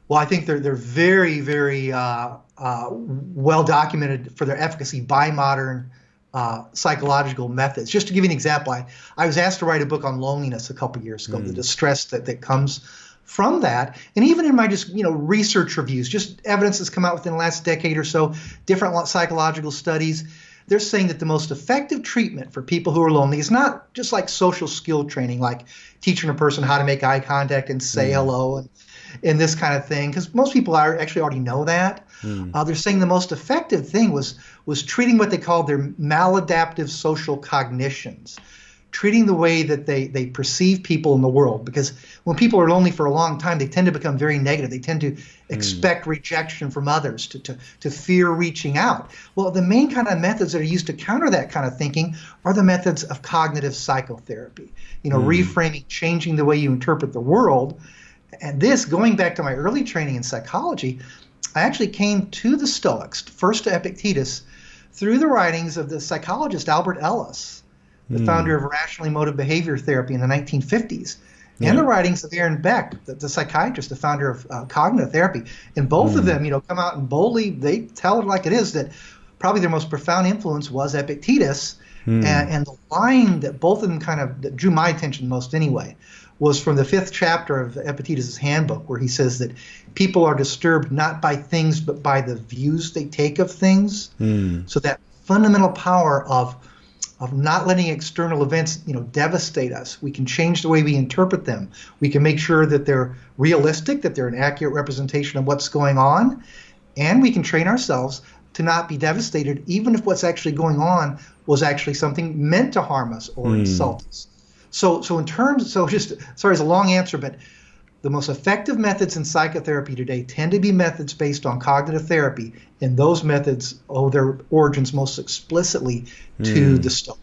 Well, I think they're very, very well documented for their efficacy by modern psychological methods. Just to give you an example, I was asked to write a book on loneliness a couple years ago, the distress that comes from that. And even in my research reviews, just evidence that's come out within the last decade or so, different psychological studies, they're saying that the most effective treatment for people who are lonely is not just like social skill training, like teaching a person how to make eye contact and say hello and this kind of thing, because most people actually already know that. They're saying the most effective thing was treating what they call their maladaptive social cognitions, treating the way that they perceive people in the world. Because when people are lonely for a long time, they tend to become very negative. They tend to expect rejection from others, to fear reaching out. Well, the main kind of methods that are used to counter that kind of thinking are the methods of cognitive psychotherapy, reframing, changing the way you interpret the world. And this, going back to my early training in psychology, I actually came to the Stoics, first to Epictetus, through the writings of the psychologist Albert Ellis, the founder of Rational-Emotive Behavioural Therapy in the 1950s, and the writings of Beck, the psychiatrist, the founder of cognitive therapy. And both of them, come out and boldly, they tell it like it is, that probably their most profound influence was Epictetus. And the line that both of them that drew my attention most anyway was from the 5th chapter of Epictetus' handbook, where he says that people are disturbed not by things but by the views they take of things. So that fundamental power of not letting external events devastate us. We can change the way we interpret them. We can make sure that they're realistic, that they're an accurate representation of what's going on, and we can train ourselves to not be devastated even if what's actually going on was actually something meant to harm us or insult us. So just, sorry, it's a long answer, but the most effective methods in psychotherapy today tend to be methods based on cognitive therapy, and those methods owe their origins most explicitly to the Stoics.